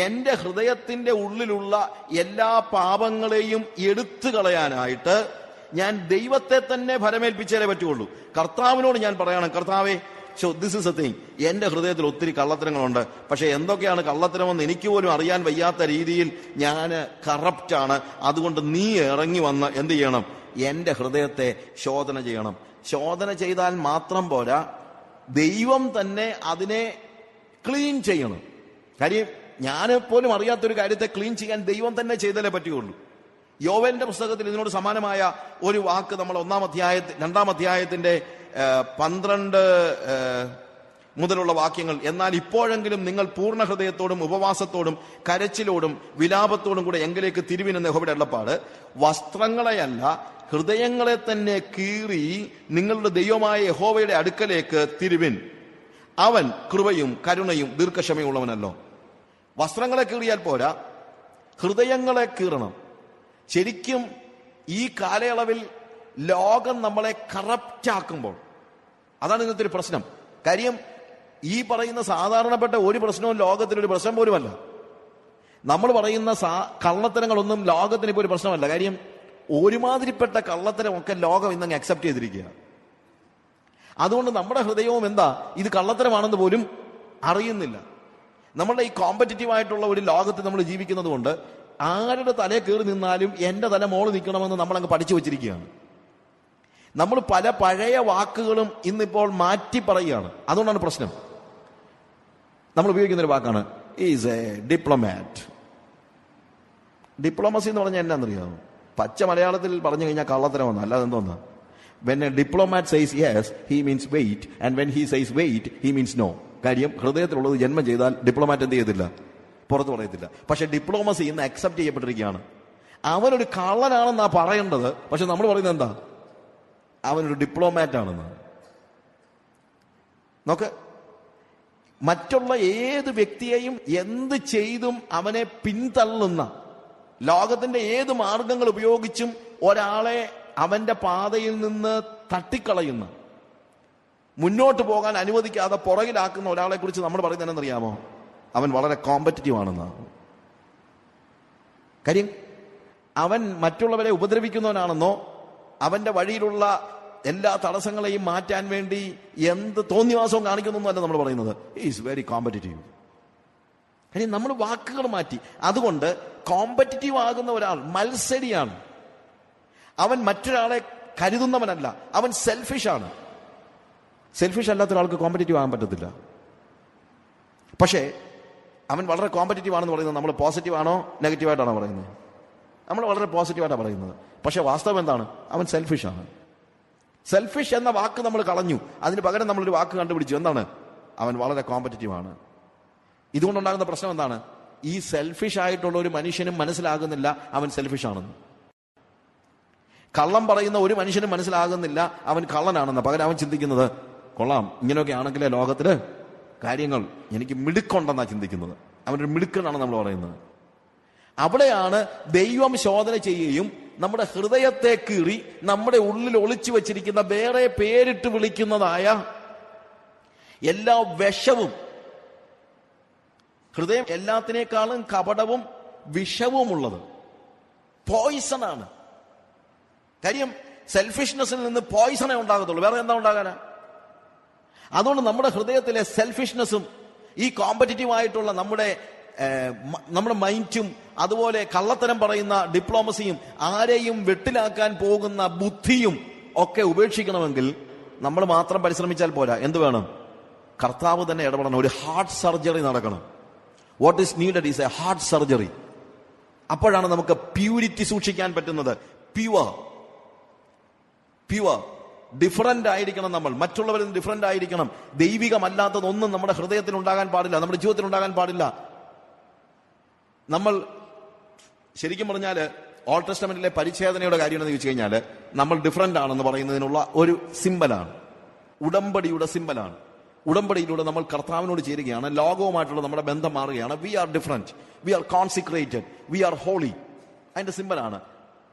എന്റെ ഹൃദയത്തിന്റെ ഉള്ളിലുള്ള എല്ലാ പാപങ്ങളെയും എടുത്തു കളയാനായിട്ട് ഞാൻ ദൈവത്തെ തന്നെ ഫലമേൽപ്പിച്ചാലേ പറ്റുള്ളൂ. കർത്താവിനോട് ഞാൻ പറയണം, കർത്താവേ, ദിസ് ഇസ് എ തിങ്, എന്റെ ഹൃദയത്തിൽ ഒത്തിരി കള്ളത്തരങ്ങളുണ്ട്. പക്ഷെ എന്തൊക്കെയാണ് കള്ളത്തരമെന്ന് എനിക്ക് പോലും അറിയാൻ വയ്യാത്ത രീതിയിൽ ഞാൻ കറപ്റ്റാണ്. അതുകൊണ്ട് നീ ഇറങ്ങി വന്ന് എന്ത് ചെയ്യണം? എന്റെ ഹൃദയത്തെ ശോധന ചെയ്യണം. ശോധന ചെയ്താൽ മാത്രം പോരാ, ദൈവം തന്നെ അതിനെ ക്ലീൻ ചെയ്യണം. കാര്യം ഞാൻ പോലും അറിയാത്തൊരു കാര്യത്തെ ക്ലീൻ ചെയ്യാൻ ദൈവം തന്നെ ചെയ്താലേ പറ്റുകയുള്ളൂ. യോവേലിന്റെ പുസ്തകത്തിൽ ഇതിനോട് സമാനമായ ഒരു വാക്ക് നമ്മൾ 2 അധ്യായത്തിന്റെ 12 മുതലുള്ള വാക്യങ്ങൾ, എന്നാൽ ഇപ്പോഴെങ്കിലും നിങ്ങൾ പൂർണ്ണ ഹൃദയത്തോടും ഉപവാസത്തോടും കരച്ചിലോടും വിലാപത്തോടും കൂടെ എങ്കിലേക്ക് തിരുവിനെന്ന് യഹോവയുടെ അരുളപ്പാട്. വസ്ത്രങ്ങളെയല്ല, ഹൃദയങ്ങളെ തന്നെ കീറി നിങ്ങളുടെ ദൈവമായ യഹോവയുടെ അടുക്കലേക്ക് തിരുവിൻ. അവൻ കൃപയും കരുണയും ദീർഘക്ഷമയുള്ളവനല്ലോ. വസ്ത്രങ്ങളെ കീറിയാൽ പോരാ, ഹൃദയങ്ങളെ കീറണം. ശരിക്കും ഈ കാലയളവിൽ ലോകം നമ്മളെ കറപ്റ്റാക്കുമ്പോൾ അതാണ് ഇന്നത്തെ ഒരു പ്രശ്നം. കാര്യം ഈ പറയുന്ന സാധാരണപ്പെട്ട ഒരു പ്രശ്നവും ലോകത്തിനൊരു പ്രശ്നം പോലുമല്ല. നമ്മൾ പറയുന്ന കള്ളത്തരങ്ങളൊന്നും ലോകത്തിന് ഇപ്പോൾ ഒരു പ്രശ്നമല്ല. കാര്യം ഒരുമാതിരിപ്പെട്ട കള്ളത്തരമൊക്കെ ലോകം ഇന്നങ്ങ് അക്സെപ്റ്റ് ചെയ്തിരിക്കുക. അതുകൊണ്ട് നമ്മുടെ ഹൃദയവും എന്താ, ഇത് കള്ളത്തരമാണെന്ന് പോലും അറിയുന്നില്ല. നമ്മളുടെ ഈ കോമ്പറ്റിറ്റീവ് ആയിട്ടുള്ള ഒരു ലോകത്ത് നമ്മൾ ജീവിക്കുന്നത് കൊണ്ട് ആരുടെ തലയെ കയറി നിന്നാലും എന്റെ തല മോള് നിൽക്കണമെന്ന് നമ്മളങ്ങ് പഠിച്ചു വെച്ചിരിക്കുകയാണ്. നമ്മൾ പല പഴയ വാക്കുകളും ഇന്നിപ്പോൾ മാറ്റി പറയുകയാണ്. അതുകൊണ്ടാണ് പ്രശ്നം. നമ്മൾ ഉപയോഗിക്കുന്ന ഒരു വാക്കാണ് ഈസ് എ ഡിപ്ലോമാറ്റ്. ഡിപ്ലോമസി എന്ന് പറഞ്ഞാൽ എന്നാന്നറിയാമോ? പച്ച മലയാളത്തിൽ പറഞ്ഞു കഴിഞ്ഞാൽ കള്ളത്തരമെന്ന്, അല്ലാതെ എന്തോന്നാ. When a diplomat says yes, he means wait, and when he says wait, he means no. കാര്യം ഹൃദയത്തിലുള്ളത് ജന്മം ചെയ്താൽ ഡിപ്ലോമാറ്റ് എന്ത് ചെയ്യത്തില്ല, പുറത്ത് പറയത്തില്ല. പക്ഷെ ഡിപ്ലോമസി ഇന്ന് അക്സെപ്റ്റ് ചെയ്യപ്പെട്ടിരിക്കുകയാണ്. അവനൊരു കള്ളനാണെന്നാ പറയേണ്ടത്, പക്ഷെ നമ്മൾ പറയുന്നത് എന്താ, അവനൊരു ഡിപ്ലോമാറ്റ് ആണെന്ന്. നോക്ക്, മറ്റുള്ള ഏത് വ്യക്തിയെയും എന്ത് ചെയ്തും അവനെ പിന്തള്ളുന്ന, ലോകത്തിന്റെ ഏത് മാർഗങ്ങൾ ഉപയോഗിച്ചും ഒരാളെ അവന്റെ പാതയിൽ നിന്ന് തട്ടിക്കളയുന്ന, മുന്നോട്ട് പോകാൻ അനുവദിക്കാതെ പുറകിലാക്കുന്ന ഒരാളെ കുറിച്ച് നമ്മൾ പറയുന്നത് എന്നറിയാമോ? അവൻ വളരെ കോമ്പറ്റിറ്റീവ് ആണെന്നാണ്. കാര്യം അവൻ മറ്റുള്ളവരെ ഉപദ്രവിക്കുന്നവനാണെന്നോ അവന്റെ വഴിയിലുള്ള എല്ലാ തടസ്സങ്ങളെയും മാറ്റാൻ വേണ്ടി എന്ത് തോന്നിവാസവും കാണിക്കുന്നൊന്നും അല്ല നമ്മൾ പറയുന്നത്. Is very competitive. കാര്യം നമ്മൾ വാക്കുകൾ മാറ്റി. അതുകൊണ്ട് കോമ്പറ്റിറ്റീവ് ആകുന്ന ഒരാൾ മത്സരിയാണ്. അവൻ മറ്റൊരാളെ കരുതുന്നവനല്ല, അവൻ സെൽഫിഷാണ്. സെൽഫിഷ് അല്ലാത്ത ഒരാൾക്ക് കോമ്പറ്റിറ്റീവ് ആകാൻ പറ്റത്തില്ല. പക്ഷേ അവൻ വളരെ കോമ്പറ്റിറ്റീവ് ആണെന്ന് പറയുന്നത് നമ്മൾ പോസിറ്റീവ് ആണോ നെഗറ്റീവായിട്ടാണോ പറയുന്നത്? നമ്മൾ വളരെ പോസിറ്റീവായിട്ടാണ് പറയുന്നത്. പക്ഷെ വാസ്തവം എന്താണ്? അവൻ സെൽഫിഷാണ്. സെൽഫിഷ് എന്ന വാക്ക് നമ്മൾ കളഞ്ഞു, അതിന് പകരം നമ്മളൊരു വാക്ക് കണ്ടുപിടിച്ചു. എന്താണ്? അവൻ വളരെ കോമ്പറ്റിറ്റീവ് ആണ്. ഇതുകൊണ്ടുണ്ടാകുന്ന പ്രശ്നം എന്താണ്? ഈ സെൽഫിഷ് ആയിട്ടുള്ള ഒരു മനുഷ്യനും മനസ്സിലാകുന്നില്ല അവൻ സെൽഫിഷ് ആണെന്ന്. കള്ളം പറയുന്ന ഒരു മനുഷ്യനും മനസ്സിലാകുന്നില്ല അവൻ കള്ളനാണെന്ന്. പകരം അവൻ ചിന്തിക്കുന്നത്, കൊള്ളാം, ഇങ്ങനെയൊക്കെ ആണെങ്കിലേ ലോകത്തില് കാര്യങ്ങൾ, എനിക്ക് മിടുക്കുണ്ടെന്നാണ് ചിന്തിക്കുന്നത്. അവനൊരു മിടുക്കനാണ് നമ്മൾ പറയുന്നത്. അവിടെയാണ് ദൈവം ശോധന ചെയ്യുകയും നമ്മുടെ ഹൃദയത്തെ കീറി നമ്മുടെ ഉള്ളിൽ ഒളിച്ചു വെച്ചിരിക്കുന്ന വേറെ പേരിട്ട് വിളിക്കുന്നതായ എല്ലാ വിഷവും, ഹൃദയം എല്ലാത്തിനേക്കാളും കപടവും വിഷവുമുള്ളത്, പോയിസണാണ്. കാര്യം സെൽഫിഷ്നെസ്സിൽ നിന്ന് പോയിസണേ ഉണ്ടാകത്തുള്ളൂ, വേറെ എന്താ ഉണ്ടാകാനാ? അതുകൊണ്ട് നമ്മുടെ ഹൃദയത്തിലെ സെൽഫിഷ്നെസ്സും ഈ കോമ്പറ്റിറ്റീവ് ആയിട്ടുള്ള നമ്മുടെ മൈൻഡും അതുപോലെ കള്ളത്തരം പറയുന്ന ഡിപ്ലോമസിയും ആരെയും വെട്ടിലാക്കാൻ പോകുന്ന ബുദ്ധിയും ഒക്കെ ഉപേക്ഷിക്കണമെങ്കിൽ നമ്മൾ മാത്രം പരിശ്രമിച്ചാൽ പോരാ. എന്ത് വേണം? കർത്താവ് തന്നെ ഇടപെടണം. ഒരു ഹാർട്ട് സർജറി നടക്കണം. What is needed is A heart surgery. അപ്പോഴാണ് നമുക്ക് പ്യൂരിറ്റി സൂക്ഷിക്കാൻ പറ്റുന്നത്. പ്യുവർ ഡിഫറന്റ് ആയിരിക്കണം. നമ്മൾ മറ്റുള്ളവരിൽ നിന്ന് ഡിഫറന്റ് ആയിരിക്കണം. ദൈവികമല്ലാത്തതൊന്നും നമ്മുടെ ഹൃദയത്തിൽ ഉണ്ടാകാൻ പാടില്ല, നമ്മുടെ ജീവിതത്തിൽ ഉണ്ടാകാൻ പാടില്ല. നമ്മൾ ശരിക്കും പറഞ്ഞാൽ ഓൾഡ് ടെസ്റ്റമെന്റിലെ പരിച്ഛേദനയുടെ കാര്യം എന്ന് ചോദിച്ചു കഴിഞ്ഞാൽ നമ്മൾ ഡിഫറന്റ് ആണെന്ന് പറയുന്നതിനുള്ള ഒരു സിമ്പലാണ്, ഉടമ്പടിയുടെ സിമ്പലാണ്. ഉടമ്പടിയിലൂടെ നമ്മൾ കർത്താവിനോട് ചേരുകയാണ്, ലോകവുമായിട്ടുള്ള നമ്മുടെ ബന്ധം മാറുകയാണ്. We are different, we are consecrated, we are holy. അതിന്റെ സിമ്പലാണ്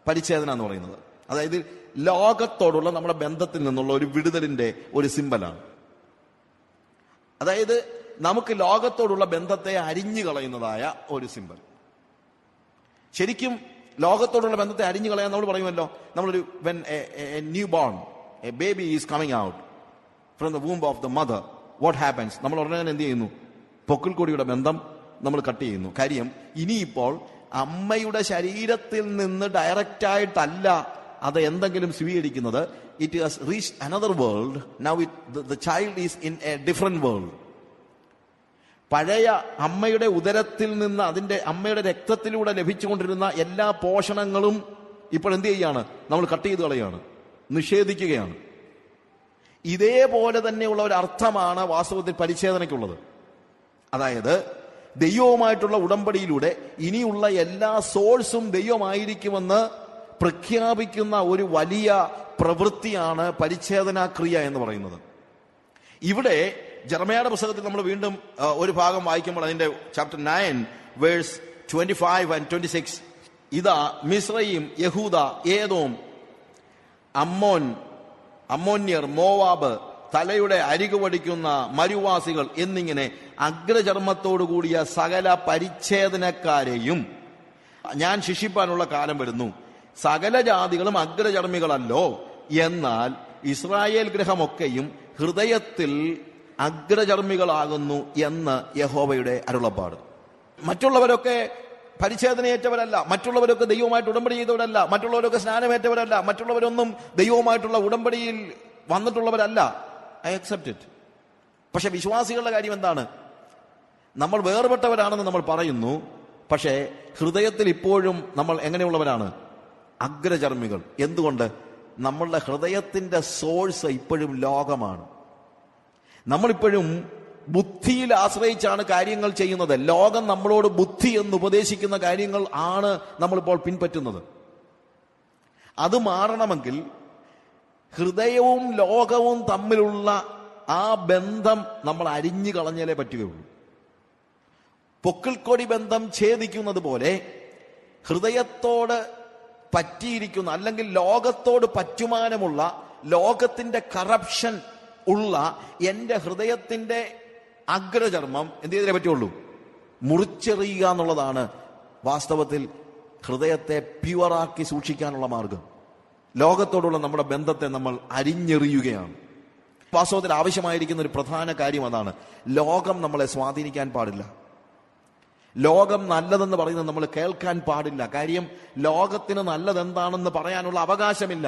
പരിച്ഛേദന എന്ന് പറയുന്നത്. അതായത് ലോകത്തോടുള്ള നമ്മുടെ ബന്ധത്തിൽ നിന്നുള്ള ഒരു വിടുതലിന്റെ ഒരു സിമ്പലാണ്. അതായത് നമുക്ക് ലോകത്തോടുള്ള ബന്ധത്തെ അരിഞ്ഞു കളയുന്നതായ ഒരു സിമ്പൽ. ശരിക്കും ലോകത്തോടുള്ള ബന്ധത്തെ അരിഞ്ഞു കളയാൻ നമ്മൾ പറയുമല്ലോ, നമ്മളൊരു when A new born A baby is coming out from the womb of the mother, what happens? നമ്മൾ ഉടനെ എന്ത് ചെയ്യുന്നു? പൊക്കിൾ കൊടിയുടെ ബന്ധം നമ്മൾ കട്ട് ചെയ്യുന്നു. കാര്യം ഇനിയിപ്പോൾ അമ്മയുടെ ശരീരത്തിൽ നിന്ന് ഡയറക്റ്റ് ആയിട്ടല്ല അത് എന്തെങ്കിലും സ്വീകരിക്കുന്നത്. It has reached another world. Now the child is in A different world. പഴയ അമ്മയുടെ ഉദരത്തിൽ നിന്ന് അതിന്റെ അമ്മയുടെ രക്തത്തിലൂടെ ലഭിച്ചുകൊണ്ടിരുന്ന എല്ലാ പോഷണങ്ങളും ഇപ്പോൾ എന്ത് ചെയ്യാണ്? നമ്മൾ കട്ട് ചെയ്ത് കളയാണ്, നിഷേധിക്കുകയാണ്. ഇതേപോലെ തന്നെയുള്ള ഒരു അർത്ഥമാണ് വാസ്തവത്തിൽ പരിച്ഛേദനയ്ക്കുള്ളത്. അതായത് ദൈവവുമായിട്ടുള്ള ഉടമ്പടിയിലൂടെ ഇനിയുള്ള എല്ലാ സോഴ്സും ദൈവമായിരിക്കുമെന്ന് പ്രഖ്യാപിക്കുന്ന ഒരു വലിയ പ്രവൃത്തിയാണ് പരിച്ഛേദനാക്രിയ എന്ന് പറയുന്നത്. ഇവിടെ ജെറമ്യായുടെ പുസ്തകത്തിൽ നമ്മൾ വീണ്ടും ഒരു ഭാഗം വായിക്കുമ്പോൾ അതിന്റെ ചാപ്റ്റർ 9 വേഴ്സ് 25 and 26, ഇതാ മിസ്രയീം, യഹൂദ, ഏദോം, അമ്മോന്യർ, മോവാബ്, തലയുടെ അരികു വടിക്കുന്ന മരുവാസികൾ എന്നിങ്ങനെ അഗ്രചർമ്മത്തോടു കൂടിയ സകല പരിച്ഛേദനക്കാരെയും ഞാൻ ശിക്ഷിപ്പാനുള്ള കാലം വരുന്നു. സകല ജാതികളും അഗ്രചർമ്മികളല്ലോ, എന്നാൽ ഇസ്രായേൽ ഗൃഹമൊക്കെയും ഹൃദയത്തിൽ അഗ്രചർമ്മികളാകുന്നു എന്ന് യഹോവയുടെ അരുളപ്പാട്. മറ്റുള്ളവരൊക്കെ പരിച്ഛേദനയേറ്റവരല്ല, മറ്റുള്ളവരൊക്കെ ദൈവമായിട്ട് ഉടമ്പടി ചെയ്തവരല്ല, മറ്റുള്ളവരൊക്കെ സ്നാനമേറ്റവരല്ല, മറ്റുള്ളവരൊന്നും ദൈവവുമായിട്ടുള്ള ഉടമ്പടിയിൽ വന്നിട്ടുള്ളവരല്ല. I accept it. പക്ഷെ വിശ്വാസികളുടെ കാര്യം എന്താണ്? നമ്മൾ വേർപെട്ടവരാണെന്ന് നമ്മൾ പറയുന്നു, പക്ഷേ ഹൃദയത്തിൽ ഇപ്പോഴും നമ്മൾ എങ്ങനെയുള്ളവരാണ്? അഗ്രചർമ്മികൾ. എന്തുകൊണ്ട്? നമ്മളുടെ ഹൃദയത്തിന്റെ സോഴ്സ് ഇപ്പോഴും ലോകമാണ്. നമ്മളിപ്പോഴും ബുദ്ധിയിൽ ആശ്രയിച്ചാണ് കാര്യങ്ങൾ ചെയ്യുന്നത്. ലോകം നമ്മളോട് ബുദ്ധി എന്ന് ഉപദേശിക്കുന്ന കാര്യങ്ങൾ ആണ് നമ്മളിപ്പോൾ പിൻപറ്റുന്നത്. അത് മാറണമെങ്കിൽ ഹൃദയവും ലോകവും തമ്മിലുള്ള ആ ബന്ധം നമ്മൾ അരിഞ്ഞു കളഞ്ഞാലേ പറ്റുകയുള്ളൂ. പൊക്കിൾക്കൊടി ബന്ധം ഛേദിക്കുന്നത് പോലെ ഹൃദയത്തോട് പറ്റിയിരിക്കുന്ന, അല്ലെങ്കിൽ ലോകത്തോട് പറ്റുമാനമുള്ള, ലോകത്തിന്റെ കറപ്ഷൻ ഉള്ള എന്റെ ഹൃദയത്തിന്റെ അഗ്രചർമ്മം എന്ത് ചെയ്തേ പറ്റുള്ളൂ? മുറിച്ചെറിയുക എന്നുള്ളതാണ് വാസ്തവത്തിൽ ഹൃദയത്തെ പ്യുവറാക്കി സൂക്ഷിക്കാനുള്ള മാർഗം. ലോകത്തോടുള്ള നമ്മുടെ ബന്ധത്തെ നമ്മൾ അരിഞ്ഞെറിയുകയാണ്. വാസ്തവത്തിൽ ആവശ്യമായിരിക്കുന്ന ഒരു പ്രധാന കാര്യം അതാണ്. ലോകം നമ്മളെ സ്വാധീനിക്കാൻ പാടില്ല. ലോകം നല്ലതെന്ന് പറയുന്നത് നമ്മൾ കേൾക്കാൻ പാടില്ല. കാര്യം ലോകത്തിന് നല്ലതെന്താണെന്ന് പറയാനുള്ള അവകാശമില്ല.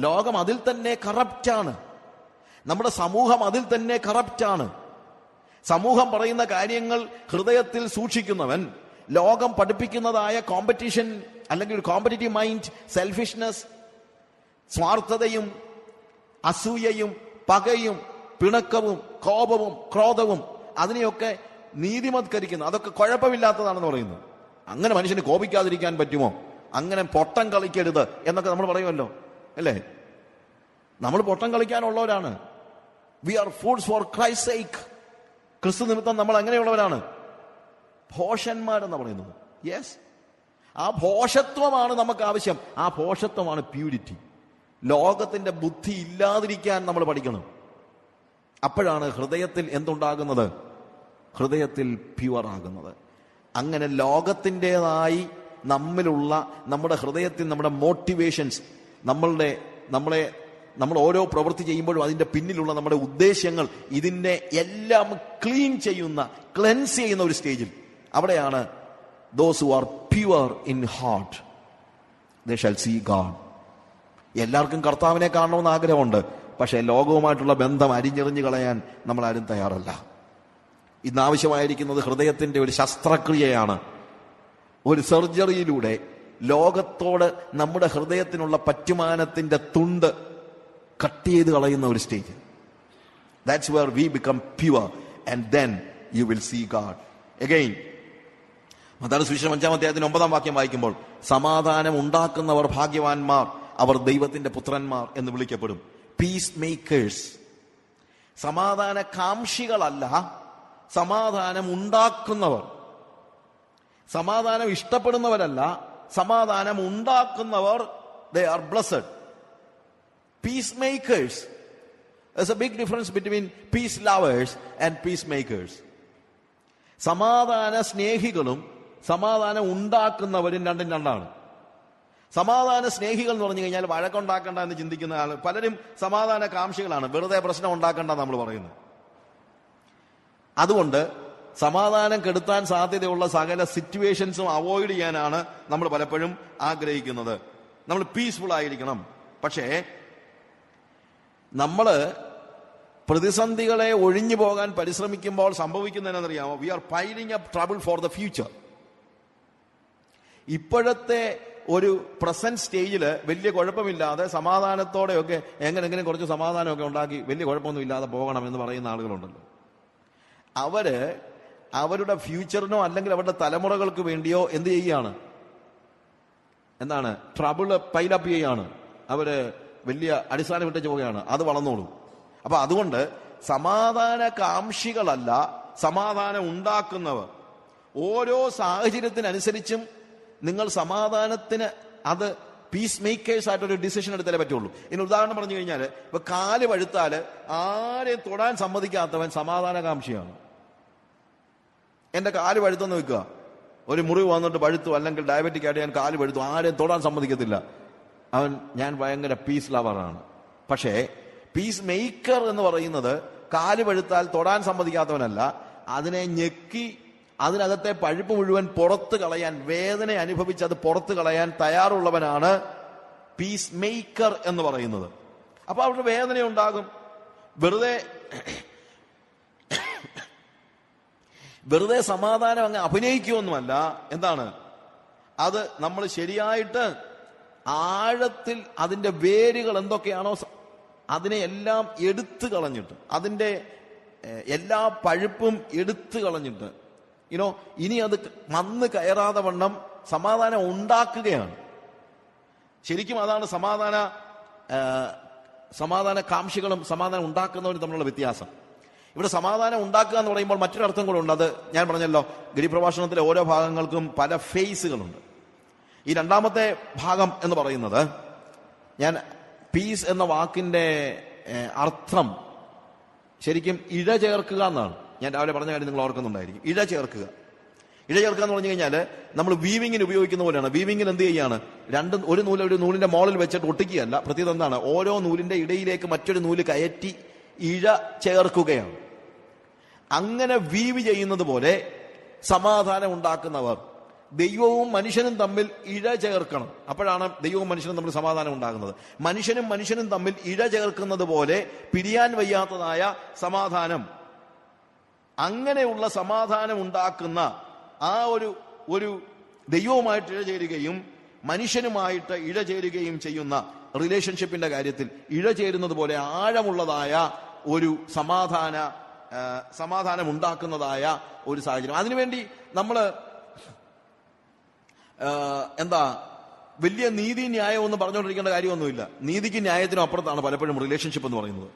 ലോകം അതിൽ തന്നെ കറപ്റ്റാണ്. നമ്മുടെ സമൂഹം അതിൽ തന്നെ കറപ്റ്റാണ്. സമൂഹം പറയുന്ന കാര്യങ്ങൾ ഹൃദയത്തിൽ സൂക്ഷിക്കുന്നവൻ ലോകം പഠിപ്പിക്കുന്നതായ കോമ്പറ്റീഷൻ, അല്ലെങ്കിൽ ഒരു കോമ്പറ്റീറ്റീവ് മൈൻഡ്, സെൽഫിഷ്നെസ്, സ്വാർത്ഥതയും അസൂയയും പകയും പിണക്കവും കോപവും ക്രോധവും അതിനെയൊക്കെ നീതിമത്കരിക്കുന്നു. അതൊക്കെ കുഴപ്പമില്ലാത്തതാണെന്ന് പറയുന്നു. അങ്ങനെ മനുഷ്യന് കോപിക്കാതിരിക്കാൻ പറ്റുമോ? അങ്ങനെ പൊട്ടം കളിക്കരുത് എന്നൊക്കെ നമ്മൾ പറയുമല്ലോ, അല്ലേ? നമ്മൾ പൊട്ടം കളിക്കാനുള്ളവരാണ്. We are fools for Christ sake. ക്രിസ്തു നിമിത്തം നമ്മൾ എങ്ങനെയുള്ളവരാണ്? ഭോഷന്മാരെന്ന് പറയുന്നത്. യെസ്, ആ ഭോഷത്വമാണ് നമുക്ക് ആവശ്യം. ആ ഭോഷത്വമാണ് പ്യൂരിറ്റി. ലോകത്തിന്റെ ബുദ്ധി ഇല്ലാതിരിക്കാൻ നമ്മൾ പഠിക്കണം. അപ്പോഴാണ് ഹൃദയത്തിൽ എന്തുണ്ടാകുന്നത്? ഹൃദയത്തിൽ പ്യുവർ ആകുന്നത്. അങ്ങനെ ലോകത്തിൻ്റെതായി നമ്മിലുള്ള, നമ്മുടെ ഹൃദയത്തിൽ നമ്മുടെ മോട്ടിവേഷൻസ്, നമ്മൾ ഓരോ പ്രവൃത്തി ചെയ്യുമ്പോഴും അതിന്റെ പിന്നിലുള്ള നമ്മുടെ ഉദ്ദേശ്യങ്ങൾ, ഇതിനെ എല്ലാം ക്ലെൻസ് ചെയ്യുന്ന ഒരു സ്റ്റേജിൽ, അവിടെയാണ് those who are pure in heart they shall see God. എല്ലാവർക്കും കർത്താവിനെ കാണണമെന്ന് ആഗ്രഹമുണ്ട്. പക്ഷേ ലോകവുമായിട്ടുള്ള ബന്ധം അരിഞ്ഞെറിഞ്ഞു കളയാൻ നമ്മൾ ആരും തയ്യാറല്ല. ഇന്നാവശ്യമായിരിക്കുന്നത് ഹൃദയത്തിന്റെ ഒരു ശസ്ത്രക്രിയയാണ്. ഒരു സർജറിയിലൂടെ ലോകത്തോട് നമ്മുടെ ഹൃദയത്തിനുള്ള പറ്റുമാനത്തിന്റെ തുണ്ട് കട്ട് ചെയ്ത് കളയുന്ന ഒരു stage. That's where we become pure and then you will see God. Again, Mathai സുവിശേഷം 5-ാം അധ്യായത്തിന് 9-ാം വാക്യം വായിക്കുമ്പോൾ, സമാധാനം ഉണ്ടാക്കുന്നവർ ഭാഗ്യവാന്മാർ, അവർ ദൈവത്തിന്റെ പുത്രന്മാർ എന്ന് വിളിക്കപ്പെടും. Piece makers. സമാധാന കാംക്ഷികളല്ല, സമാധാനം ഉണ്ടാക്കുന്നവർ. സമാധാനം ഇഷ്ടപ്പെടുന്നവരല്ല, സമാധാനം ഉണ്ടാക്കുന്നവർ. They are blessed. Peacemakers. There's a big difference between peace lovers and peacemakers. സമാധാന സ്നേഹികളും സമാധാനം ഉണ്ടാക്കുന്നവരും രണ്ടും രണ്ടാണ്. സമാധാന സ്നേഹികൾ എന്ന് പറഞ്ഞു കഴിഞ്ഞാൽ വഴക്കുണ്ടാക്കണ്ട എന്ന് ചിന്തിക്കുന്ന ആൾ. പലരും സമാധാന കാംക്ഷികളാണ്, വെറുതെ പ്രശ്നം ഉണ്ടാക്കണ്ട നമ്മൾ പറയുന്നത്. അതുകൊണ്ട് സമാധാനം കെടുത്താൻ സാധ്യതയുള്ള സകല സിറ്റുവേഷൻസും അവോയ്ഡ് ചെയ്യാനാണ് നമ്മൾ പലപ്പോഴും ആഗ്രഹിക്കുന്നത്. നമ്മൾ പീസ്ഫുൾ ആയിരിക്കണം. പക്ഷേ നമ്മൾ പ്രതിസന്ധികളെ ഒഴിഞ്ഞു പോകാൻ പരിശ്രമിക്കുമ്പോൾ സംഭവിക്കുന്നതെന്നറിയാമോ? We are piling up trouble for the future. ഇപ്പോഴത്തെ ഒരു പ്രസന്റ് സ്റ്റേജിൽ വലിയ കുഴപ്പമില്ലാതെ സമാധാനത്തോടെയൊക്കെ എങ്ങനെങ്കിലും കുറച്ച് സമാധാനമൊക്കെ ഉണ്ടാക്കി വലിയ കുഴപ്പമൊന്നും ഇല്ലാതെ പോകണം എന്ന് പറയുന്ന ആളുകളുണ്ടല്ലോ. അവരുടെ ഫ്യൂച്ചറിനോ അല്ലെങ്കിൽ അവരുടെ തലമുറകൾക്ക് വേണ്ടിയോ എന്ത് ചെയ്യുകയാണ്? എന്താണ്? ട്രബിള് പൈലപ്പ് ചെയ്യുകയാണ്. അവര് വലിയ അടിസ്ഥാനം ഇട്ട് പോവുകയാണ്. അത് വളർന്നോളും. അപ്പൊ അതുകൊണ്ട് സമാധാന കാംക്ഷികളല്ല, സമാധാനം ഉണ്ടാക്കുന്നവർ. ഓരോ സാഹചര്യത്തിനനുസരിച്ചും നിങ്ങൾ സമാധാനത്തിന് അത് പീസ് മേക്കേഴ്സ് ആയിട്ടൊരു ഡിസിഷൻ എടുത്താലേ പറ്റുള്ളൂ. ഇനി ഉദാഹരണം പറഞ്ഞു കഴിഞ്ഞാൽ, ഇപ്പൊ കാല് പഴുത്താല് ആരെയും തൊടാൻ സമ്മതിക്കാത്തവൻ സമാധാനകാംക്ഷിയാണ്. എന്റെ കാല് പഴുത്തെന്ന് വെക്കുക, ഒരു മുറിവ് വന്നിട്ട് പഴുത്തു, അല്ലെങ്കിൽ ഡയബറ്റിക് ആയിട്ട് ഞാൻ കാല് പഴുത്തു, ആരെയും തൊടാൻ സമ്മതിക്കത്തില്ല. ഞാൻ ഭയങ്കര പീസ് ലവറാണ്. പക്ഷേ പീസ് മേക്കർ എന്ന് പറയുന്നത് കാല് പഴുത്താൽ തൊടാൻ സമ്മതിക്കാത്തവനല്ല, അതിനെ ഞെക്കി അതിനകത്തെ പഴുപ്പ് മുഴുവൻ പുറത്ത് കളയാൻ, വേദന അനുഭവിച്ച് അത് പുറത്ത് കളയാൻ തയ്യാറുള്ളവനാണ് പീസ് മേക്കർ എന്ന് പറയുന്നത്. അപ്പൊ അവരുടെ വേദന ഉണ്ടാകും. വെറുതെ സമാധാനം അങ്ങ് അഭിനയിക്കുമൊന്നുമല്ല. എന്താണ് അത്? നമ്മൾ ശരിയായിട്ട് ആഴത്തിൽ അതിന്റെ വേരുകൾ എന്തൊക്കെയാണോ അതിനെ എല്ലാം എടുത്തു കളഞ്ഞിട്ട്, അതിന്റെ എല്ലാ പഴുപ്പും എടുത്തു കളഞ്ഞിട്ട് ഇനി അത് വന്ന് കയറാതെ വണ്ണം സമാധാനം ഉണ്ടാക്കുകയാണ്. ശരിക്കും അതാണ് സമാധാന കാംക്ഷികളും സമാധാനം ഉണ്ടാക്കുന്നവരും തമ്മിലുള്ള വ്യത്യാസം. ഇവിടെ സമാധാനം ഉണ്ടാക്കുക എന്ന് പറയുമ്പോൾ മറ്റൊരർത്ഥം കൂടെ ഉണ്ട്. അത് ഞാൻ പറഞ്ഞല്ലോ, ഗിരിപ്രഭാഷണത്തിലെ ഓരോ ഭാഗങ്ങൾക്കും പല ഫേസുകളുണ്ട്. ഈ രണ്ടാമത്തെ ഭാഗം എന്ന് പറയുന്നത്, ഞാൻ പീസ് എന്ന വാക്കിന്റെ അർത്ഥം ശരിക്കും ഇഴ ചേർക്കുക എന്നാണ്. ഞാൻ രാവിലെ പറഞ്ഞ കാര്യം നിങ്ങൾ ഓർക്കുന്നുണ്ടായിരിക്കും. ഇഴ ചേർക്കുക എന്ന് പറഞ്ഞു കഴിഞ്ഞാൽ നമ്മൾ വീവിങ്ങിന് ഉപയോഗിക്കുന്ന പോലെയാണ്. വീവിങ്ങിൽ എന്ത് ചെയ്യാണ്? ഒരു നൂലിന്റെ മോളിൽ വെച്ചിട്ട് ഒട്ടിക്കുകയല്ല. പ്രത്യേകത എന്താണ്? ഓരോ നൂലിന്റെ ഇടയിലേക്ക് മറ്റൊരു നൂല് കയറ്റി ഇഴ ചേർക്കുകയാണ്. അങ്ങനെ വീവ് ചെയ്യുന്നത് പോലെ സമാധാനം ഉണ്ടാക്കുന്നവർ ദൈവവും മനുഷ്യനും തമ്മിൽ ഇഴ ചേർക്കണം. അപ്പോഴാണ് ദൈവവും മനുഷ്യനും തമ്മിൽ സമാധാനം ഉണ്ടാകുന്നത്. മനുഷ്യനും തമ്മിൽ ഇഴ ചേർക്കുന്നത് പോലെ പിരിയാൻ വയ്യാത്തതായ സമാധാനം, അങ്ങനെയുള്ള സമാധാനം ഉണ്ടാക്കുന്ന ആ ഒരു ദൈവവുമായിട്ട് ഇഴചേരുകയും മനുഷ്യനുമായിട്ട് ഇഴചേരുകയും ചെയ്യുന്ന റിലേഷൻഷിപ്പിന്റെ കാര്യത്തിൽ ഇഴചേരുന്നത് പോലെ ആഴമുള്ളതായ ഒരു സമാധാനം ഉണ്ടാക്കുന്നതായ ഒരു സാഹചര്യം. അതിനുവേണ്ടി നമ്മൾ വലിയ നീതി ന്യായം എന്ന് പറഞ്ഞുകൊണ്ടിരിക്കേണ്ട കാര്യമൊന്നുമില്ല. നീതിക്ക് ന്യായത്തിനും അപ്പുറത്താണ് പലപ്പോഴും റിലേഷൻഷിപ്പ് എന്ന് പറയുന്നത്.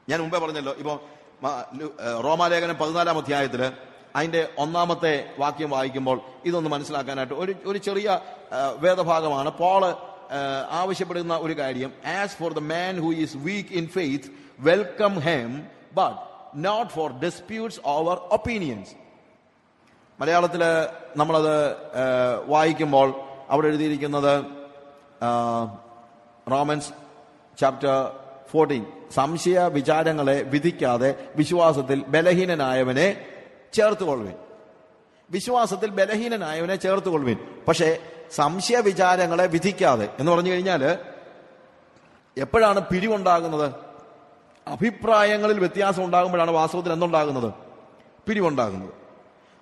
ഞാൻ മുമ്പേ പറഞ്ഞല്ലോ, ഇപ്പൊ റോമാലേഖനം 14-ാം അധ്യായത്തില് അതിന്റെ 1-ാമത്തെ വാക്യം വായിക്കുമ്പോൾ ഇതൊന്ന് മനസ്സിലാക്കാനായിട്ട് ഒരു ചെറിയ വേദഭാഗമാണ്. പോള് ആവശ്യപ്പെടുന്ന ഒരു കാര്യം, as for the man who is weak in faith welcome him but not for disputes over opinions. മലയാളത്തില് നമ്മളത് വായിക്കുമ്പോൾ അവിടെ എഴുതിയിരിക്കുന്നത് റോമൻസ് ചാപ്റ്റർ 14, സംശയ വിചാരങ്ങളെ വിധിക്കാതെ വിശ്വാസത്തിൽ ബലഹീനനായവനെ ചേർത്തുകൊള്ളുവിൻ. വിശ്വാസത്തിൽ ബലഹീനനായവനെ ചേർത്തുകൊള്ളുവിൻ. പക്ഷേ സംശയ വിചാരങ്ങളെ വിധിക്കാതെ എന്ന് പറഞ്ഞു കഴിഞ്ഞാൽ എപ്പോഴാണ് പിരിവുണ്ടാകുന്നത്? അഭിപ്രായങ്ങളിൽ വ്യത്യാസം ഉണ്ടാകുമ്പോഴാണ് വാസ്തവത്തിൽ എന്തുണ്ടാകുന്നത്? പിരിവുണ്ടാകുന്നത്.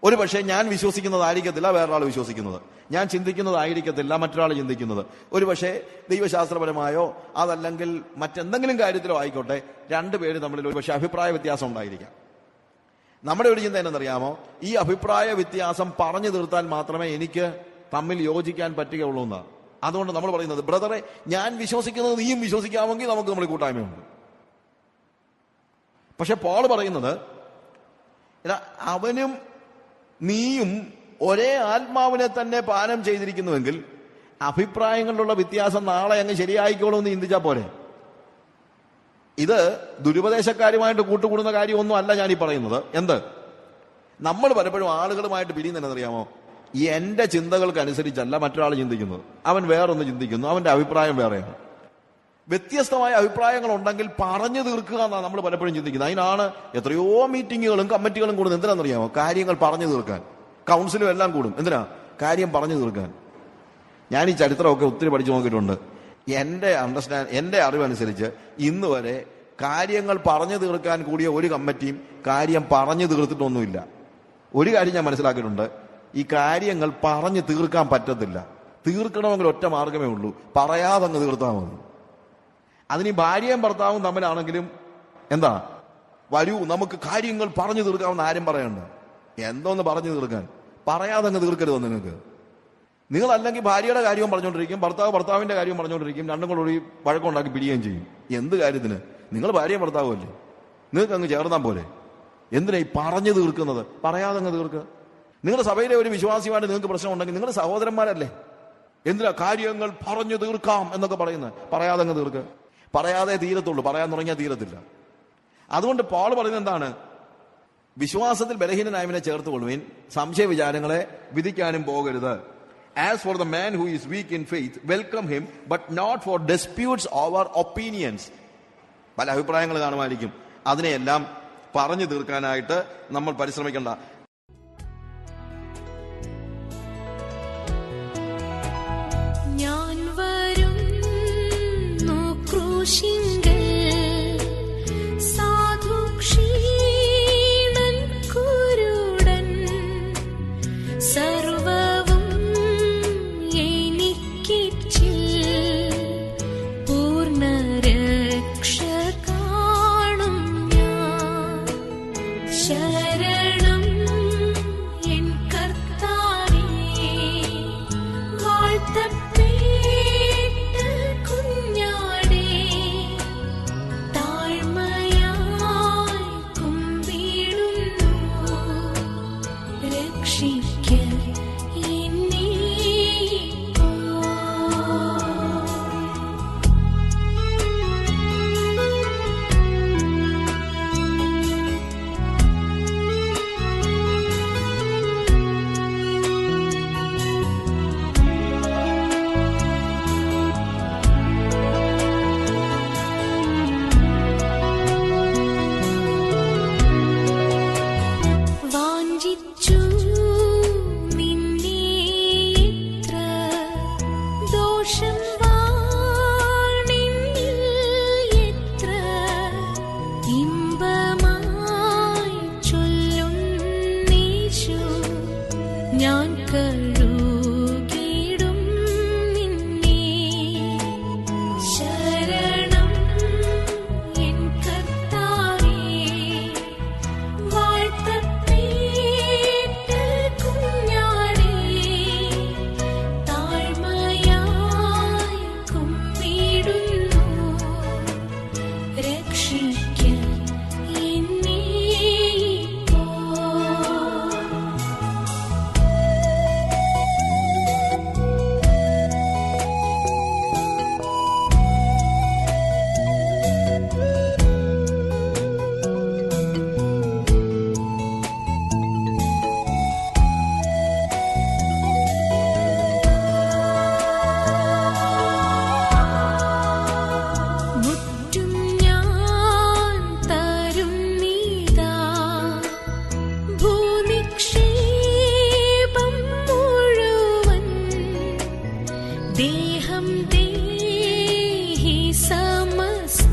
ഒരു പക്ഷേ ഞാൻ വിശ്വസിക്കുന്നതായിരിക്കത്തില്ല വേറൊരാൾ വിശ്വസിക്കുന്നത്, ഞാൻ ചിന്തിക്കുന്നതായിരിക്കത്തില്ല മറ്റൊരാൾ ചിന്തിക്കുന്നത്. ഒരു പക്ഷേ ദൈവശാസ്ത്രപരമായോ അതല്ലെങ്കിൽ മറ്റെന്തെങ്കിലും കാര്യത്തിലോ ആയിക്കോട്ടെ, രണ്ടുപേര് തമ്മിൽ ഒരു പക്ഷേ അഭിപ്രായ വ്യത്യാസം ഉണ്ടായിരിക്കാം. നമ്മുടെ ഒരു ചിന്ത എന്നറിയാമോ? ഈ അഭിപ്രായ വ്യത്യാസം പറഞ്ഞു തീർത്താൽ മാത്രമേ എനിക്ക് തമ്മിൽ യോജിക്കാൻ പറ്റുകയുള്ളൂ എന്നാണ്. അതുകൊണ്ട് നമ്മൾ പറയുന്നത്, ബ്രദറെ, ഞാൻ വിശ്വസിക്കുന്നത് നീയും വിശ്വസിക്കാമെങ്കിൽ നമുക്ക് നമ്മൾ കൂട്ടായ്മയുണ്ട്. പക്ഷെ പോൾ പറയുന്നത്, അവനും നീയും ഒരേ ആത്മാവിനെ തന്നെ പാനം ചെയ്തിരിക്കുന്നുവെങ്കിൽ അഭിപ്രായങ്ങളിലുള്ള വ്യത്യാസം നാളെ അങ്ങ് ശരിയായിക്കോളൂ എന്ന് ചിന്തിച്ചാൽ പോരെ. ഇത് ദുരുപദേശക്കാരുമായിട്ട് കൂട്ടുകൂടുന്ന കാര്യമൊന്നും അല്ല ഞാൻ ഈ പറയുന്നത്. എന്ത്? നമ്മൾ പലപ്പോഴും ആളുകളുമായിട്ട് പിരിയുന്നതെന്നറിയാമോ? എന്റെ ചിന്തകൾക്കനുസരിച്ചല്ല മറ്റൊരാൾ ചിന്തിക്കുന്നത്. അവൻ വേറൊന്ന് ചിന്തിക്കുന്നു, അവന്റെ അഭിപ്രായം വേറെയാണ്. വ്യത്യസ്തമായ അഭിപ്രായങ്ങൾ ഉണ്ടെങ്കിൽ പറഞ്ഞു തീർക്കുക എന്നാണ് നമ്മൾ പലപ്പോഴും ചിന്തിക്കുന്നത്. അതിനാണ് എത്രയോ മീറ്റിങ്ങുകളും കമ്മിറ്റികളും കൂടുന്നത്. എന്തിനാണെന്നറിയാമോ? കാര്യങ്ങൾ പറഞ്ഞു തീർക്കാൻ. കൗൺസിലും എല്ലാം കൂടും. എന്തിനാ? കാര്യം പറഞ്ഞു തീർക്കാൻ. ഞാൻ ഈ ചരിത്രമൊക്കെ ഒത്തിരി പഠിച്ചു നോക്കിയിട്ടുണ്ട്. എന്റെ അറിവനുസരിച്ച് ഇന്ന് വരെ കാര്യങ്ങൾ പറഞ്ഞു തീർക്കാൻ കൂടിയ ഒരു കമ്മിറ്റിയും കാര്യം പറഞ്ഞു തീർത്തിട്ടൊന്നുമില്ല. ഒരു കാര്യം ഞാൻ മനസ്സിലാക്കിയിട്ടുണ്ട്, ഈ കാര്യങ്ങൾ പറഞ്ഞു തീർക്കാൻ പറ്റത്തില്ല. തീർക്കണമെങ്കിൽ ഒറ്റ മാർഗമേ ഉള്ളൂ, പറയാതങ്ങ് തീർത്താൽ മതി. അതിന് ഭാര്യയും ഭർത്താവും തമ്മിലാണെങ്കിലും എന്താ, വരൂ നമുക്ക് കാര്യങ്ങൾ പറഞ്ഞു തീർക്കാമെന്ന് ആരും പറയണ്ട. എന്തോന്ന് പറഞ്ഞു തീർക്കാൻ? പറയാതങ്ങ് തീർക്കരുതോ നിങ്ങൾക്ക്? നിങ്ങളല്ലെങ്കിൽ ഭാര്യയുടെ കാര്യവും പറഞ്ഞുകൊണ്ടിരിക്കും, ഭർത്താവ് ഭർത്താവിന്റെ കാര്യവും പറഞ്ഞുകൊണ്ടിരിക്കും, രണ്ടും കൂടെ ഒരു വഴക്കമുണ്ടാക്കി പിടിയുകയും ചെയ്യും. എന്ത് കാര്യത്തിന്? നിങ്ങൾ ഭാര്യയും ഭർത്താവുമല്ലേ, നിങ്ങൾക്ക് അങ്ങ് ചേർന്നാൽ പോലെ. എന്തിനാ ഈ പറഞ്ഞു തീർക്കുന്നത്? പറയാതങ്ങ് തീർക്കുക. നിങ്ങളുടെ സഭയിലെ ഒരു വിശ്വാസിയുമായിട്ട് നിങ്ങൾക്ക് പ്രശ്നം ഉണ്ടെങ്കിൽ നിങ്ങൾ സഹോദരന്മാരല്ലേ? എന്തിനാ കാര്യങ്ങൾ പറഞ്ഞു തീർക്കാം എന്നൊക്കെ പറയുന്നത്? പറയാതങ്ങ് തീർക്കുക. പറയാതെ തീരത്തുള്ളൂ, പറയാൻ തുടങ്ങിയാൽ തീരത്തില്ല. അതുകൊണ്ട് പൗൽ പറയുന്നത് എന്താണ്? വിശ്വാസത്തിൽ ബലഹീനനായവനെ ചേർത്ത് കൊള്ളുവിൻ, സംശയ വിചാരങ്ങളെ വിധിക്കാനും പോകരുത്. As for the man who is weak in faith, welcome him, but not for disputes over opinions. പല അഭിപ്രായങ്ങൾ കാണുമായിരിക്കും, അതിനെയെല്ലാം പറഞ്ഞു തീർക്കാനായിട്ട് നമ്മൾ പരിശ്രമിക്കേണ്ട. ഞാൻ വരുന്നു ക്രൂശിങ്കൽ സാധു ക്ഷീണൻ കുരുടൻ സർവവും എനിക്കിച്ചിൽ പൂർണ്ണ രക്ഷ കാണും ഞാൻ. ശരണം എൻ കർത്താവേ, വാഴ്ത്തപ്പെട്ട കുഞ്ഞാടേ, താഴ്മയായി കുമ്പിടുന്നു, രക്ഷിക്ക എന്നെ ഇപ്പോൾ. വാഞ്ചിച്ചു നിന്നെ എത്ര ദോഷം വാണെന്നിൽ എത്ര ഇമ്പമായി ചൊല്ലുന്നേശു ഞാൻ കഴുകിടും നിന്നെ. ശരണം എൻ കർത്താവേ, വാഴ്ത്തപ്പെട്ട കുഞ്ഞാടേ, താഴ്മയായി കുമ്പിടുന്നു, രക്ഷിക്ക എന്നെ ഇപ്പോൾ. മുറ്റും ഞാൻ തരുന്നീതാ ഭൂനിക്ഷേപം മുഴുവൻ, ദേഹം ദേഹി സമസ്ത